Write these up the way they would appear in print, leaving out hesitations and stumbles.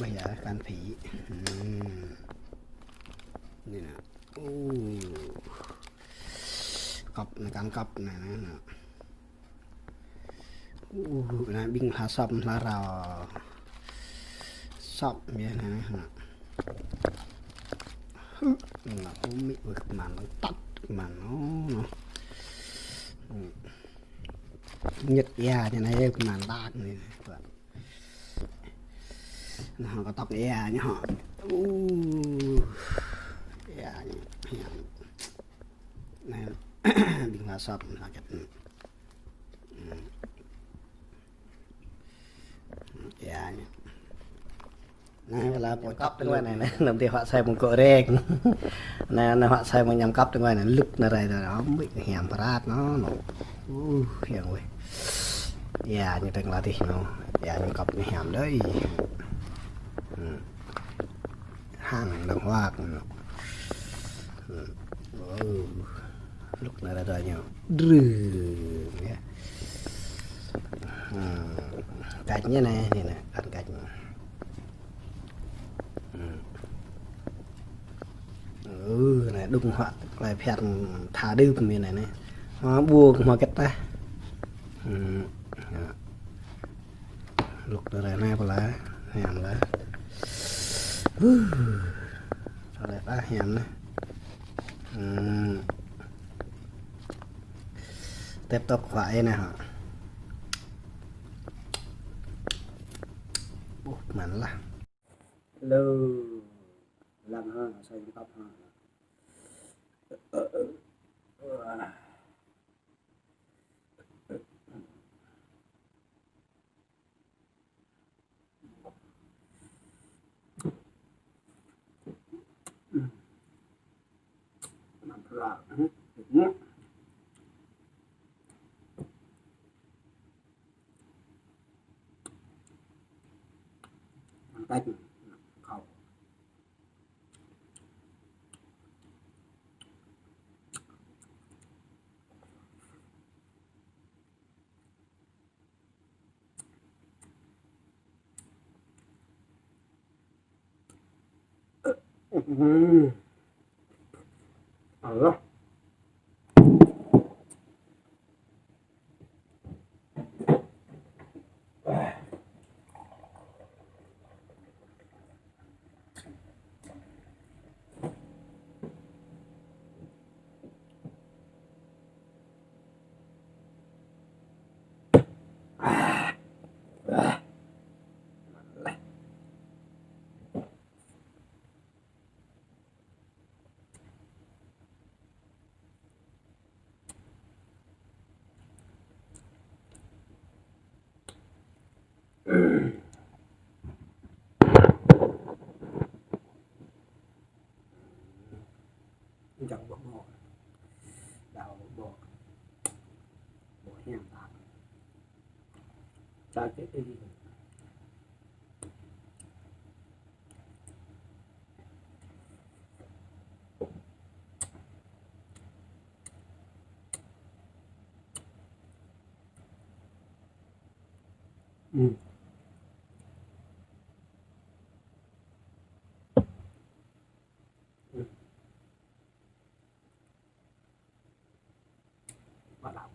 bây giờ can phỉนี่นะอู้กบในการกบนะนะอู้นะบิงหาซับหาเราซับเมียนะนะนะโอ้มีมันตัดมันเนาะnhật da như này màn bạc này họ có tóc da nhá họ da này đừng là sập là cái da này là bộ cắp bên ngoài này này làm thì họ xài một cọ rèn này họ xài một nhầm cắp bên ngoài này lực là đây rồi đó bị hẻm rát nó hiểu rồi dạ như từng là thì nó dạ như cặp hẻm đấy hàng đồng hoa lúc này là rồi nhau cạch như này nè cạch này đúng họa lại phẹt thả đư của mình này nó buông mà kết ta lục rồi này là hẻm đó rồi lại ta hẻm này tiếp tục phải này hả mặn là lư làm hơn xây tóc hơn cách không đó chẳng bỏ đào bỏ hẻm tạm trái cái gì quả đào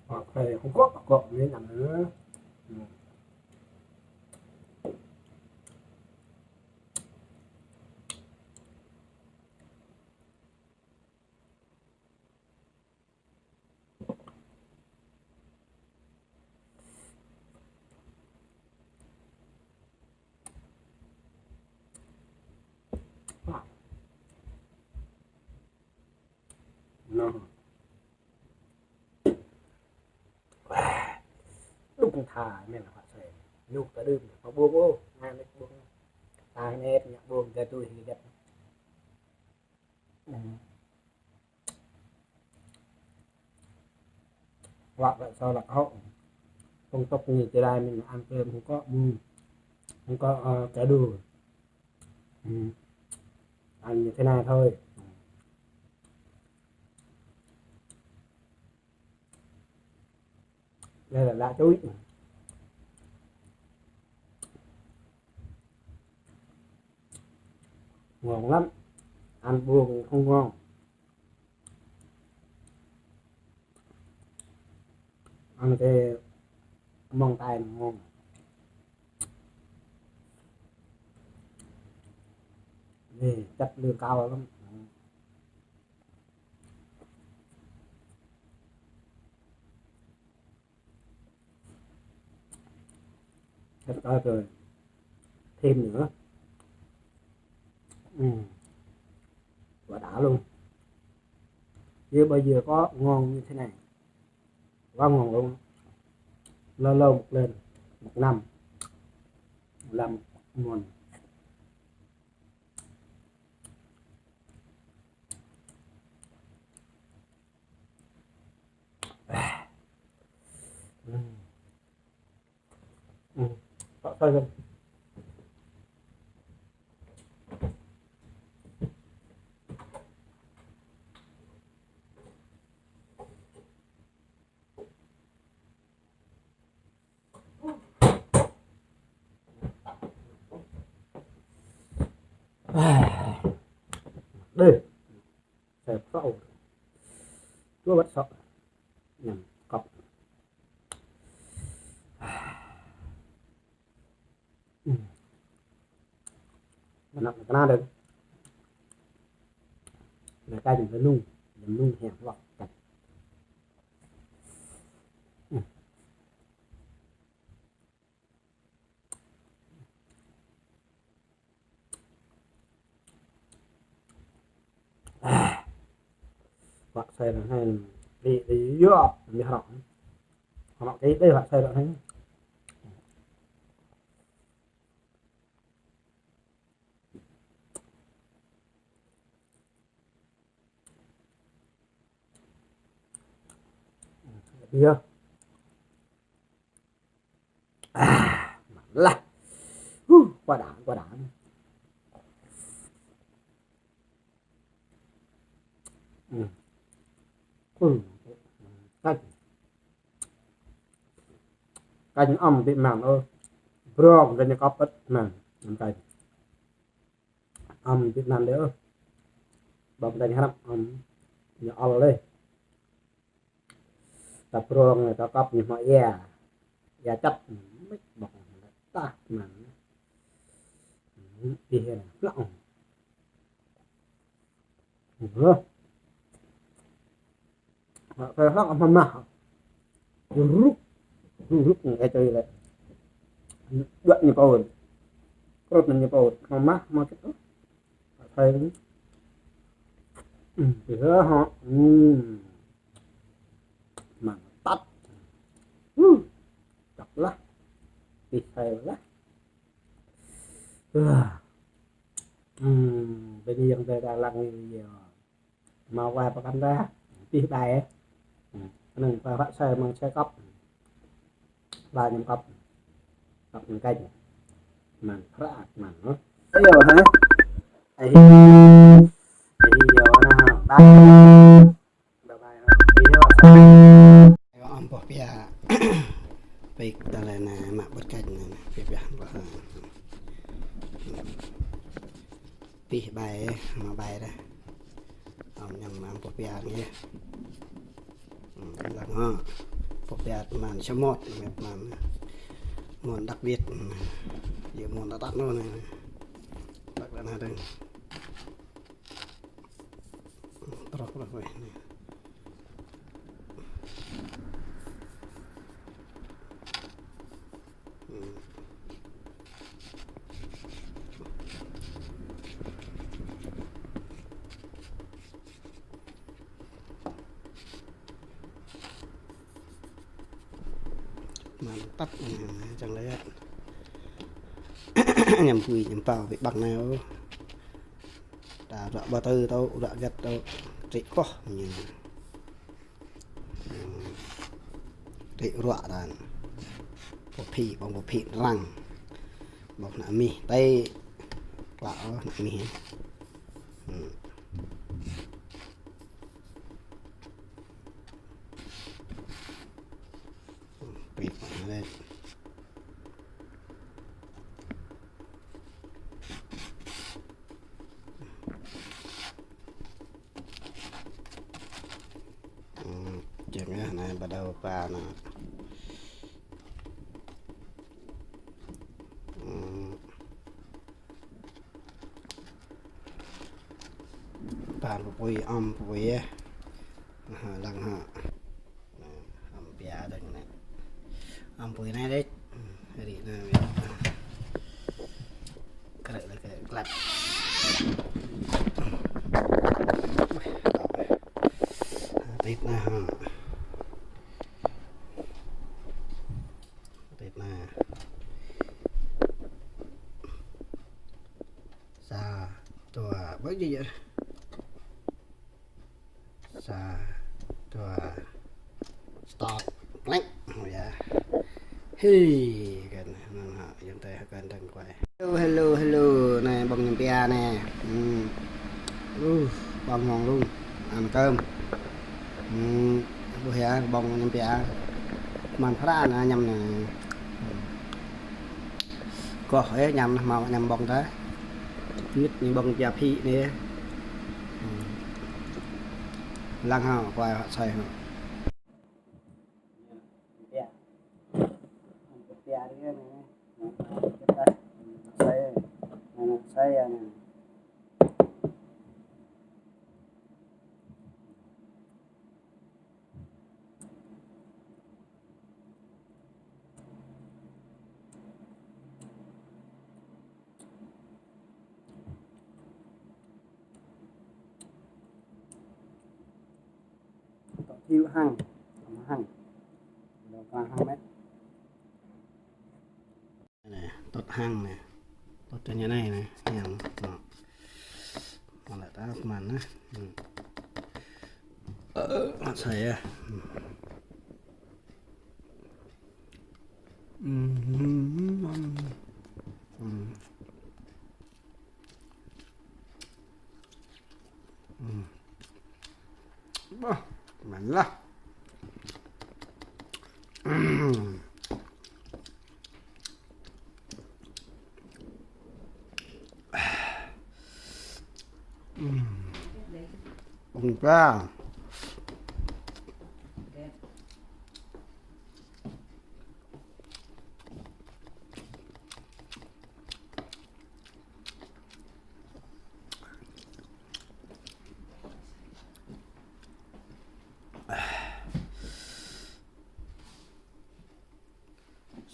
hoặc là không có nên làm nữa lúc thà nên là họ sẽ nhục cả đêm họ buông ô hai nó buông tai nét nhạc buông cho tôi thì đẹp hoặc là sau là họ không tóc như thế này mình ăn cơm không có không có kẻ đùa. Ăn như thế này thôi. Đây là lá chuối, ngon lắm, ăn buông không ngon. Ăn cái mông tay ngon. Thì chất lượng cao lắm. Chất cao rồi, thêm nữa. Quả đã luôn. Chứ bây giờ có ngon như thế này, quá ngon luôn. Lâu lâu một lần, một năm làm ngon. Thôi rồi. Đây sẽ phẫu chúa bắt sợ nhằm cọc. Mình nặng cái nào được là cái gì phải nung hẹp lọc cạch. Hoặc xoay là hay đi dưới như họ cái đây hoặc xoay là hay chưa là quả đạn canh âm bị mặn ơi bro cái này có bất mặn canh âm bị mặn nữa bấm đánh hấp âm nhỏ lên tập bro người ta cọp như mọi ya chấp mấy bọc ta mặn đi hè lỏng phải lỏng mà mạo rút cái chơi lại đoạn như bầu rút như bầu mà cái thấy thì họ mà tắt chọc lá đi theo lá bây giờ người ta lăng nhiều mà qua và cắm ra đi bài nên phải phát xe bằng xe cốc ba nhầm cốc cốc một cây mà phá mà nó bây giờ hả ai giờ nó ba om popia baik dalana mak berkat popia pih bay mà bay ra nhằm om popia nghe là ha popia màn chấm mót món đặc biệt giờ món đã tắt luôn này đặc biệt là đây trọc rồi vậy mà tắt chẳng lấy nhầm quỳ nhầm vào bị bằng nào đã rạ ba tư đâu rạ gật đâu trị quá nhìn trị rạ đàn bộ phì bằng bộ phì răng bọc nạ mi tay lọ nạ mi bịt nó lên chừng cái này bắt đầu vào nè bàn bùi bùi lần hả bia đây này bùi này đấy đi nè cái này cái lật tiếp nè ha tiếp nè xa tua bớt gì vậy xa tua stop blank dạ hi gần hả chúng ta gần đang quay hello này bông nhầm pia nè bông ngon luôn ăn cơm buổi hè bông nhầm pia màn phát ra nhầm nè có ấy nhầm màu nhầm bông đó nhất những bông già phi nè lăng hào quay họ xoay hả saya thiêu hăng rồi qua hăng mét này tốt hăng này tốt cho như này này nhầm còn lại ta màn á xài à mạnh lắm bông ra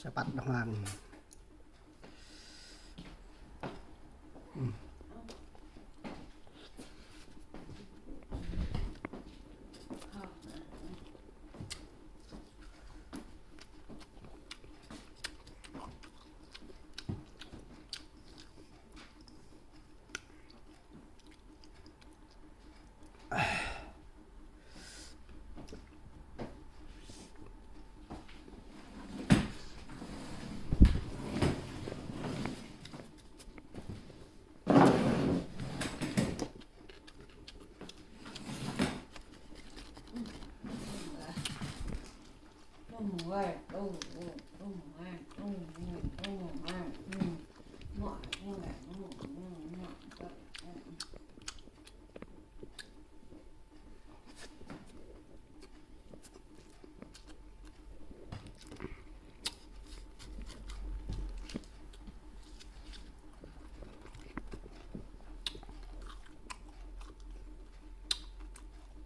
sẽ bắt đồng hàng